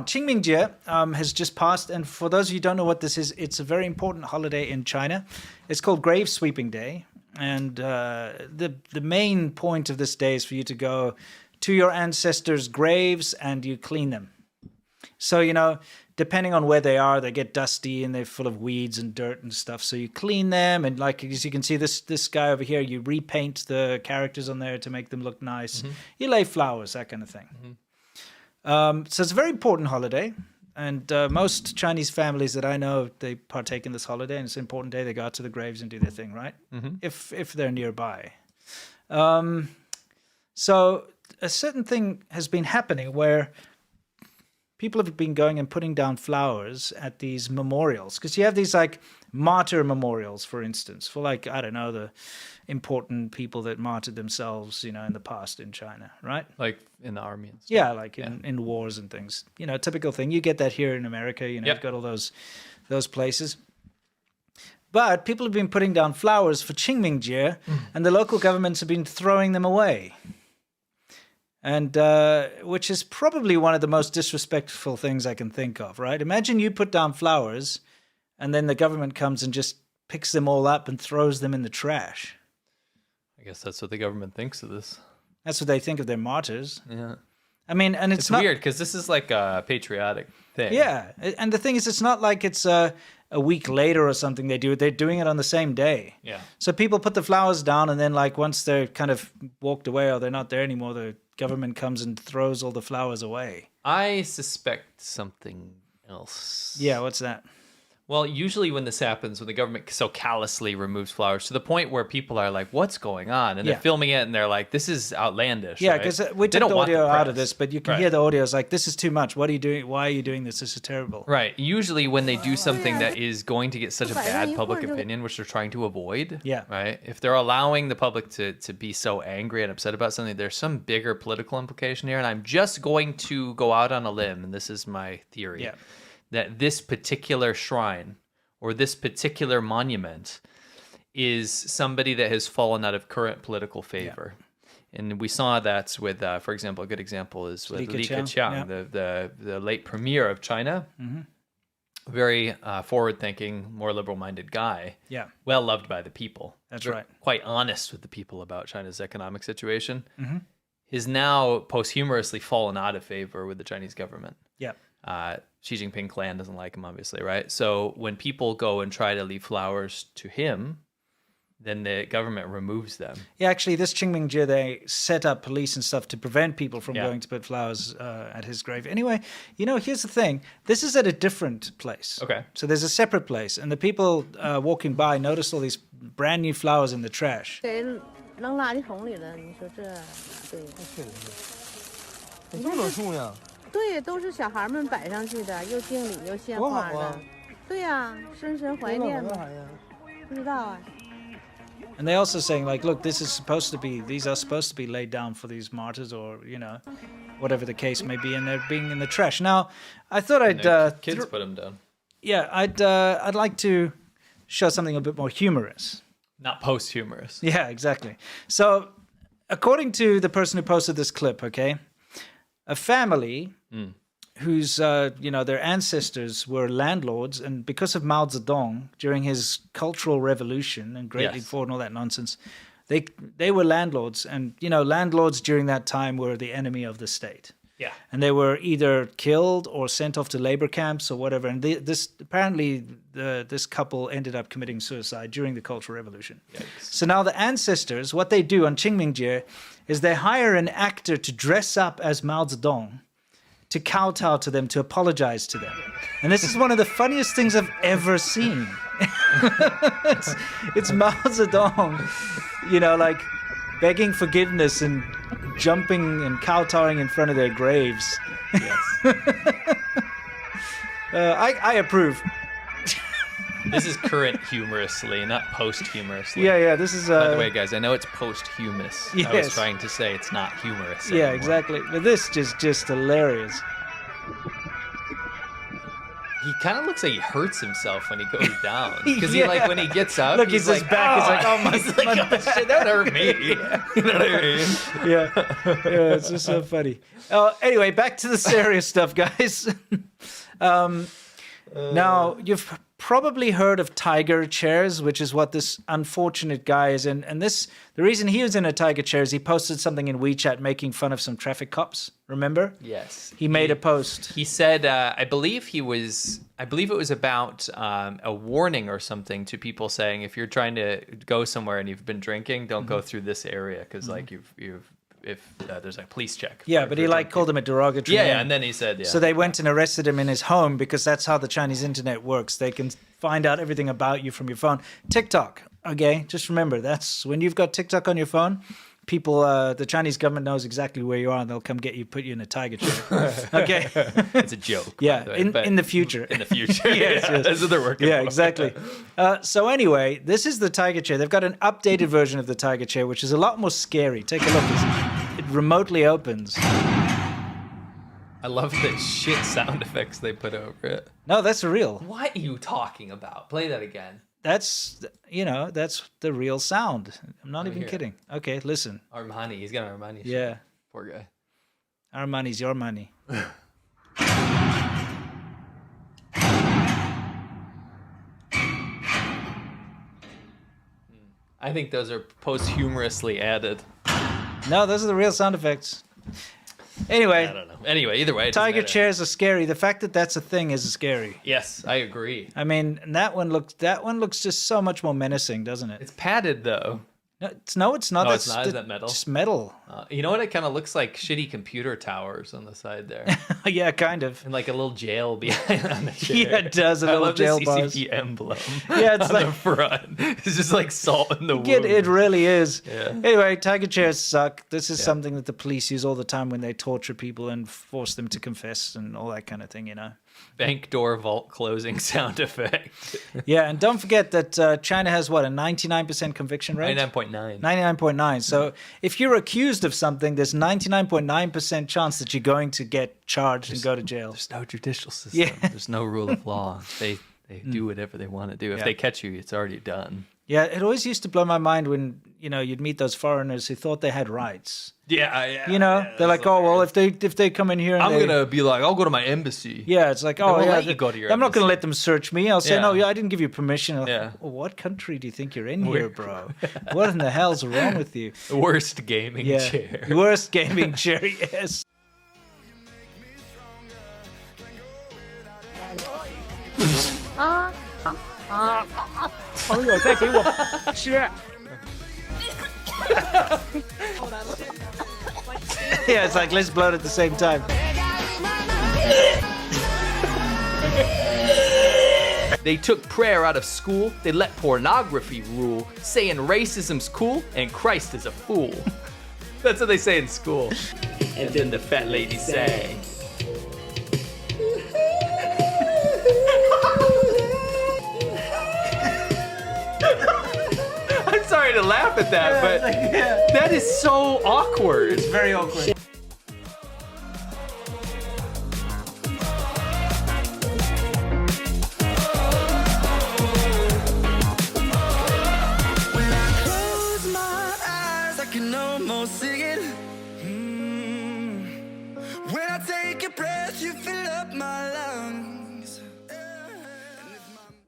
Ching Ming has just passed, and for those of you who don't know what this is, it's a very important holiday in China. It's called Grave Sweeping Day, and the main point of this day is for you to go to your ancestors' graves and you clean them. So, you know, depending on where they are, they get dusty and they're full of weeds and dirt and stuff. So you clean them, and like as you can see, this guy over here, you repaint the characters on there to make them look nice. Mm-hmm. You lay flowers, that kind of thing. Mm-hmm. So it's a very important holiday, and most Chinese families that I know, they partake in this holiday, and it's an important day. They go out to the graves and do their thing, right? Mm-hmm. If they're nearby. So a certain thing has been happening where people have been going and putting down flowers at these memorials, because you have these like martyr memorials, for instance, for like, I don't know, the important people that martyred themselves, you know, in the past in China, right? Like in the army and stuff. Yeah, like in wars and things. You know, typical thing. You get that here in America, you know, You've got all those places. But people have been putting down flowers for Ching Ming and the local governments have been throwing them away. And which is probably one of the most disrespectful things I can think of, right? Imagine you put down flowers and then the government comes and just picks them all up and throws them in the trash. I guess that's what the government thinks of this. That's what they think of their martyrs. Yeah. I mean, and it's weird because this is like a patriotic thing. Yeah. And the thing is, it's not like it's a week later or something they do it. They're doing it on the same day. Yeah. So people put the flowers down, and then like once they're kind of walked away or they're not there anymore, the government comes and throws all the flowers away. I suspect something else. Yeah, what's that? Well, usually when this happens, when the government so callously removes flowers to the point where people are like, what's going on? And they're filming it and they're like, this is outlandish. Yeah, because we took the audio out of this, but you can hear the audio. It's like, this is too much. What are you doing? Why are you doing this? This is terrible. Right. Usually when they do something that is going to get such a bad public opinion, which they're trying to avoid. Yeah. Right. If they're allowing the public to be so angry and upset about something, there's some bigger political implication here. And I'm just going to go out on a limb, and this is my theory. Yeah. That this particular shrine or this particular monument is somebody that has fallen out of current political favor. Yeah. And we saw that with, for example, a good example is with Li Keqiang, the late premier of China. Mm-hmm. Very forward-thinking, more liberal-minded guy. Yeah. Well loved by the people. That's right. Quite honest with the people about China's economic situation. Mm-hmm. Has now posthumously fallen out of favor with the Chinese government. Yeah. Xi Jinping clan doesn't like him, obviously, right? So when people go and try to leave flowers to him, then the government removes them. Yeah, actually, this Ching Ming they set up police and stuff to prevent people from going to put flowers at his grave. Anyway, you know, here's the thing. This is at a different place. Okay. So there's a separate place, and the people walking by noticed all these brand new flowers in the trash. 对，都是小孩们摆上去的，又敬礼又献花的。对呀，深深怀念嘛。不知道啊。And they also saying like, look, these are supposed to be laid down for these martyrs, or you know, whatever the case may be, and they're being in the trash. Now, I thought kids put them down. Yeah, I'd like to show something a bit more humorous. Not post-humorous. Yeah, exactly. So, according to the person who posted this clip, okay, a family whose, their ancestors were landlords, and because of Mao Zedong, during his Cultural Revolution and Great Leap Forward and all that nonsense, they were landlords, and, you know, landlords during that time were the enemy of the state. Yeah. And they were either killed or sent off to labor camps or whatever. And this couple ended up committing suicide during the Cultural Revolution. Yikes. So now the ancestors, what they do on Ching Ming is they hire an actor to dress up as Mao Zedong to kowtow to them, to apologize to them. And this is one of the funniest things I've ever seen. it's Mao Zedong, you know, like begging forgiveness and jumping and kowtowing in front of their graves. Yes. I approve. This is current humorously, not post-humorously. Yeah, this is... By the way, guys, I know it's posthumous. Yes. I was trying to say it's not humorous Yeah, anymore. exactly. But this is just hilarious. He kind of looks like he hurts himself when he goes down. Because he like when he gets up, Look, he's his like, back is like, "Oh," oh my, he's like, "Oh, shit, that hurt me." You know what I mean? yeah, it's just so funny. Anyway, back to the serious stuff, guys. Now, you've probably heard of tiger chairs, which is what this unfortunate guy is in. And the reason he was in a tiger chair is he posted something in WeChat making fun of some traffic cops. Remember? Yes. He made a post. He said, I believe it was about a warning or something to people saying, if you're trying to go somewhere and you've been drinking, don't go through this area because like if there's a police check. Yeah, but he like called him a derogatory name. Yeah, and then he said, yeah. So they went and arrested him in his home because that's how the Chinese internet works. They can find out everything about you from your phone. TikTok, okay? Just remember, that's when you've got TikTok on your phone, people, the Chinese government knows exactly where you are and they'll come get you, put you in a tiger chair. Okay? It's a joke. Yeah, by the way, in the future. In the future. Yes, yes. That's what they're working Yeah, for. exactly. So anyway, this is the tiger chair. They've got an updated version of the tiger chair, which is a lot more scary. Take a look. It remotely opens. I love the shit sound effects they put over it. No, that's real. What are you talking about? Play that again. That's the real sound. I'm not even hear it. kidding. Okay, listen. Armani. He's got an Armani shirt. Yeah. Poor guy. Our money's your money. I think those are posthumously added. No, those are the real sound effects. Anyway, I don't know. Anyway, either way. It doesn't tiger matter. chairs are scary. The fact that that's a thing is scary. Yes, I agree. I mean, that one looks just so much more menacing, doesn't it? It's padded though. No, it's not. No, That's it's not. Is that metal? Just metal. You know what? It kind of looks like shitty computer towers on the side there, Yeah, kind of. and like a little jail behind on the chair. Yeah, it does. A I little love jail the bars. CCP emblem. Yeah, it's on the like- front. It's just like salt in the wound. It really is. Yeah. Anyway, tiger chairs suck. This is something that the police use all the time when they torture people and force them to confess and all that kind of thing, you know. Bank door vault closing sound effect. Yeah, and don't forget that China has, what, a 99% conviction rate? 99.9. 99.9. So if you're accused of something, there's 99.9% chance that you're going to get charged and go to jail. There's no judicial system. Yeah. There's no rule of law. They do whatever they want to do. If Yeah. they catch you, it's already done. Yeah, it always used to blow my mind when, you'd meet those foreigners who thought they had rights. Yeah. They're like, oh, well, if they come in here and I'm they... gonna be like, I'll go to my embassy. Yeah, it's like, oh, won't yeah, let you go to your I'm not going to embassy. let them search me. I'll say, Yeah. no, I didn't give you permission. Like, Yeah. well, what country do you think you're in here, bro? What in the hell's wrong with you? The worst gaming Yeah, chair. worst gaming chair, yes. Yeah, it's like, let's blow it at the same time. They took prayer out of school. They let pornography rule, saying racism's cool and Christ is a fool. That's what they say in school. And then the fat lady sang. I'm sorry to laugh at that, but that is so awkward. Very awkward.